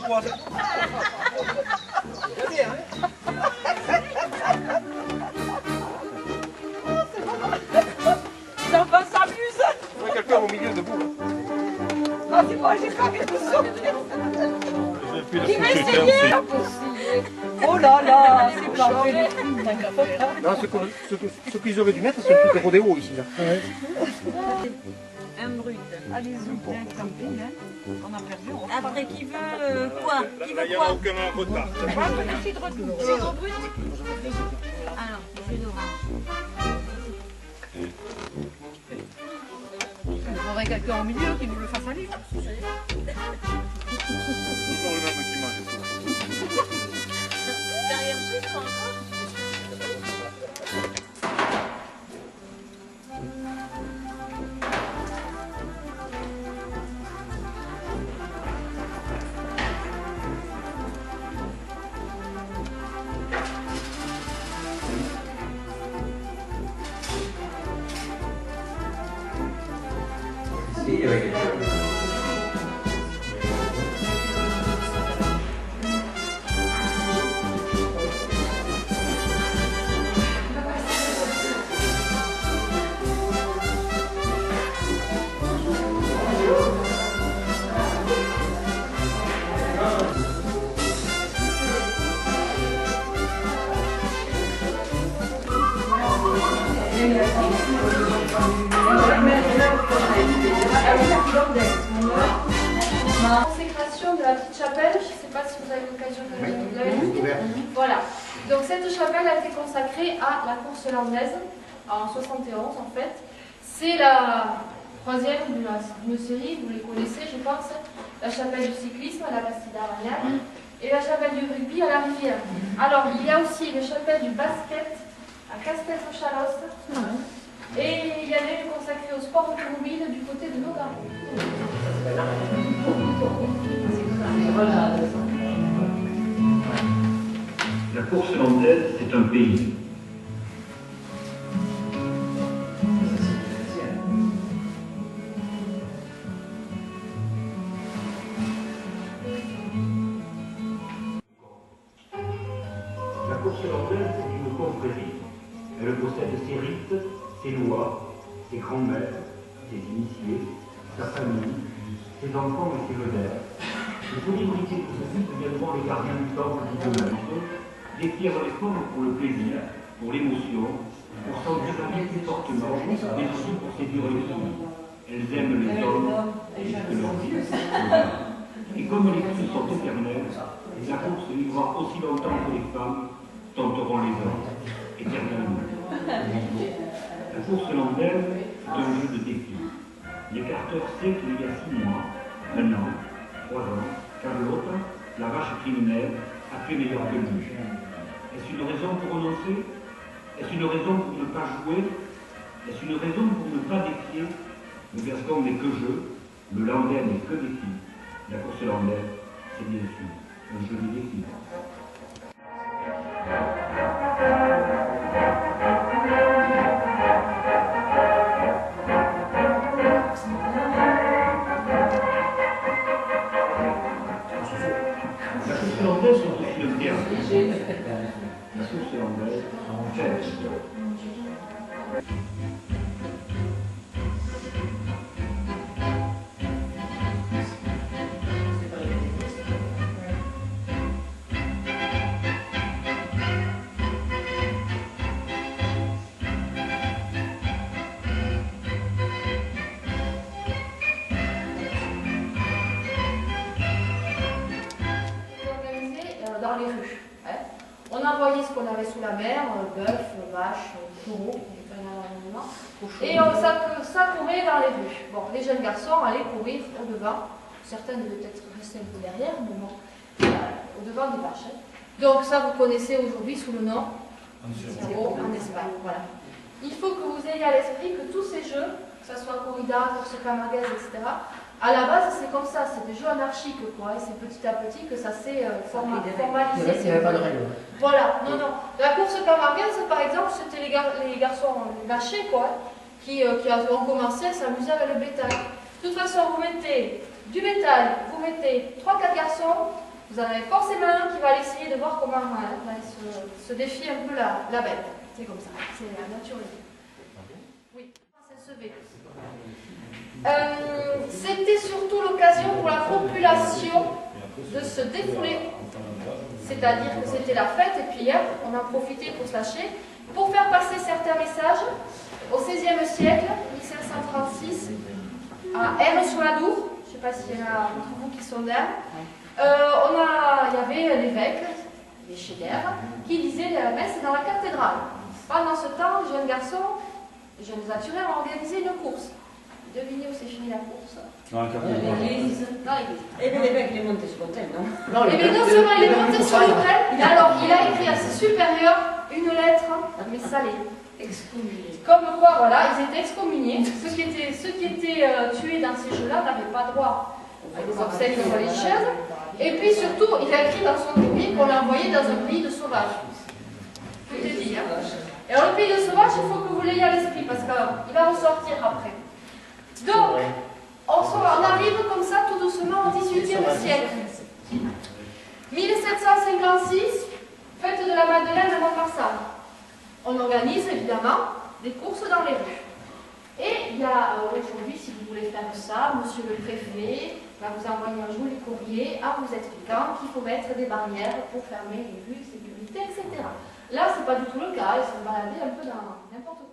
droite. Regardez, hein. Les enfants s'amusent. Il y a quelqu'un au milieu debout. Ah, c'est moi, j'ai pas envie de sortir. Qui va essayer? Pas possible. Oh là là, c'est pas vrai. Non, ce qu'ils auraient dû mettre, c'est un truc de rodéo ici. Là. Un brut. Allez-y, bien camping, hein. On a perdu. Après, qui veut quoi? Qui veut Il n'y a quoi? aucun retard. Cidre brut. Alors, jus d'orange. Il faudrait quelqu'un au milieu qui nous le fasse aller. Toujours le même qui mange. Derrière juste encore. La consécration de la petite chapelle, je ne sais pas si vous avez l'occasion de la visiter. Voilà. Donc cette chapelle a été consacrée à la course landaise en 71 en fait. C'est la troisième d'une série, vous les connaissez je pense. La chapelle du cyclisme à la Bastide Aragnac et la chapelle du rugby à la Rivière. Alors il y a aussi une chapelle du basket à Castel-Sous-Chalosse. Et il y en a une consacrée au sport automobile du côté de Nogaro. La course landaise, c'est un pays. La course landaise, c'est une confrérie. Elle possède ses rites, ses lois, ses grands-mères, ses initiés, sa famille, ses enfants et ses vedères. Les célébrités de ce site deviendront les gardiens du temple du demain. Des pierres les formes pour le plaisir, pour l'émotion, pour sentir la vie plus fortement, mais aussi pour séduire les filles. Elles aiment les hommes et que leur vie. Et comme les filles sont éternelles, la course vivra aussi longtemps que les femmes tenteront les hommes, éternellement. La course landaise est un jeu de défi. L'écarteur sait qu'il y a 6 mois, 1 an, 3 ans, Carlotte, la vache criminelle, a fait meilleur que lui. Est-ce une raison pour renoncer? Est-ce une raison pour ne pas jouer? Est-ce une raison pour ne pas défier? Le Gascon n'est que jeu, le Landais n'est que défi. La course landaise, c'est bien sûr un jeu de défi. La course landaise sont aussi le terme. La course landaise en fait. Dans les rues. Hein. On envoyait ce qu'on avait sous la mer, bœuf, vache, taureau, et ça courait dans les rues. Bon, les jeunes garçons allaient courir au devant, certains devaient peut-être rester un peu derrière, mais bon, au devant des vaches. Hein. Donc ça vous connaissez aujourd'hui sous le nom en Espagne. Voilà. Il faut que vous ayez à l'esprit que tous ces jeux, que ce soit corrida, course camarguaise, etc., à la base, c'est comme ça, c'est des jeux anarchiques, quoi. C'est petit à petit que ça s'est formalisé. Il n'y avait pas de règles. Voilà, non, non. La course camarguaise, par exemple, c'était les garçons lâchés, quoi, qui ont commencé à s'amuser avec le bétail. De toute façon, vous mettez du bétail, vous mettez 3-4 garçons, vous en avez forcément un qui va aller essayer de voir comment se défier un peu la bête. C'est comme ça, c'est la nature. Oui, c'est se fait. C'était surtout l'occasion pour la population de se défouler, c'est-à-dire que c'était la fête et puis on en profitait pour se lâcher, pour faire passer certains messages. Au XVIe siècle, 1536, à Aire-sur-la-Dour, je ne sais pas s'il y en a d'entre vous qui sont d'Aire, il y avait l'évêque, l'évêché d'Aire, qui disait la messe dans la cathédrale. Pendant ce temps, les jeunes garçons, les jeunes naturels ont organisé une course. Devinez où s'est finie la course? Dans la cathédrale. L'église. Dans l'église. Et bien l'évêque il est monté sur l'autel, non? Et bien non seulement il est monté sur l'autel, alors il a écrit à ses supérieurs une lettre, mais salée. Excommunié. Comme quoi, voilà, ils étaient excommuniés. Ceux qui étaient tués dans ces jeux-là n'avaient pas droit à des obsèques religieuses. Et puis surtout, il a écrit dans son courrier qu'on l'a envoyé dans un pays de sauvages. Tout est dit, hein. Et alors le pays de sauvages, il faut que vous l'ayez à l'esprit, parce qu'il va ressortir après. Donc, on arrive comme ça tout doucement au XVIIIe siècle. 1756, fête de la Madeleine à Montmarsan. On organise évidemment des courses dans les rues. Et il y a aujourd'hui, si vous voulez faire ça, monsieur le préfet va vous envoyer un joli courrier en vous expliquant qu'il faut mettre des barrières pour fermer les rues, sécurité, etc. Là, ce n'est pas du tout le cas, ils sont baladés un peu dans n'importe comment.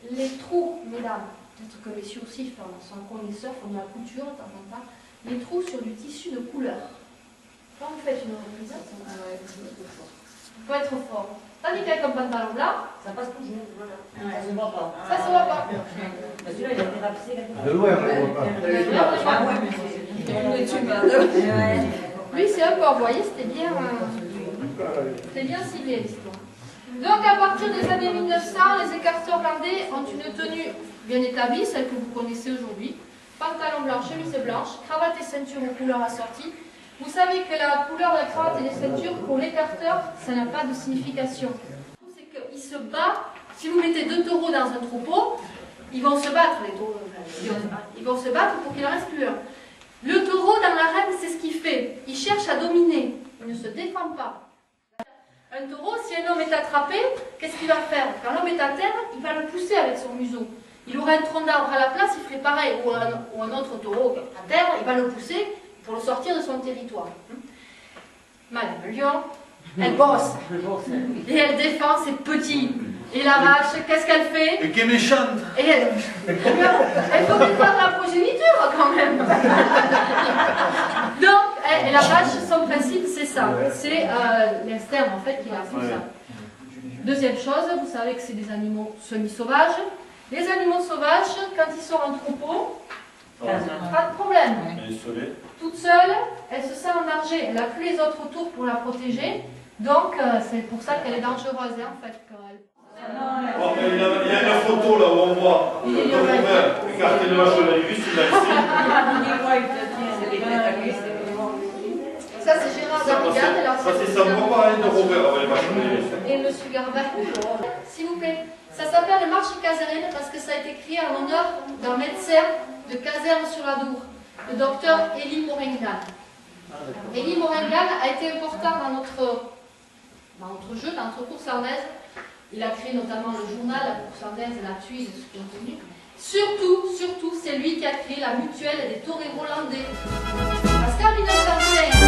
Les trous, mesdames, peut-être que les messieurs aussi sont connaisseurs, font de la couture de temps en temps, les trous sur du tissu de couleur. Quand vous faites une reprise, il faut être fort. Tandis qu'avec un pantalon blanc, Ça passe toujours, voilà. Ça se voit pas. ça ne se voit pas. Parce que là, il a été rapissé quelque part. De loin, on ne voit pas. Ah ouais, mais c'est... Lui, c'est un peu envoyé, c'était bien ciblé l'histoire. Donc, à partir des années 1900, les écartés hollandais ont une tenue bien établie, celle que vous connaissez aujourd'hui. Pantalon blanc, chemise blanche, cravate et ceinture aux couleurs assorties. Vous savez que la couleur de la cravate et des ceintures, pour l'écarteur, ça n'a pas de signification. C'est qu'il se bat, si vous mettez 2 taureaux dans un troupeau, ils vont se battre, les taureaux. Ils vont se battre pour qu'il en reste plus un. Le taureau, dans l'arène, c'est ce qu'il fait. Il cherche à dominer. Il ne se défend pas. Un taureau, si un homme est attrapé, qu'est-ce qu'il va faire? Quand l'homme est à terre, il va le pousser avec son museau. Il aurait un tronc d'arbre à la place, il ferait pareil. Ou un autre taureau à terre, il va le pousser pour le sortir de son territoire. Madame le lion, elle bosse. Et elle défend ses petits. Et la vache, qu'est-ce qu'elle fait? Et qui est méchante. Et elle faut défendre la progéniture quand même. Donc, et la vache, son principe, c'est ça. C'est l'instinct en fait qui la pousse ça. Deuxième chose, vous savez que c'est des animaux semi-sauvages. Les animaux sauvages, quand ils sont en troupeau, pas de problème. Toute seule, elle se sent en danger. Elle n'a plus les autres autour pour la protéger. Donc, c'est pour ça qu'elle est dangereuse, hein, en fait. Oh, mais il y a une photo là où on voit écarter le vache de la Ligus, il a ici. Ça, c'est Gérard Darrigade. Ça, c'est ça, on va parler de Robert, les vaches de la Ligus. Et M. Garbin. S'il vous plaît. Ça s'appelle le marché caserne parce que ça a été créé en l'honneur d'un médecin de Caserne-sur-la-Dour, le docteur Élie Moringlan. Élie Moringlan a été important dans notre jeu, dans notre course ardennaise. Il a créé notamment le journal, la course ardennaise, la tuile, ce qui ont tenu. Surtout, c'est lui qui a créé la mutuelle des toreros hollandais. Parce qu'en 1920,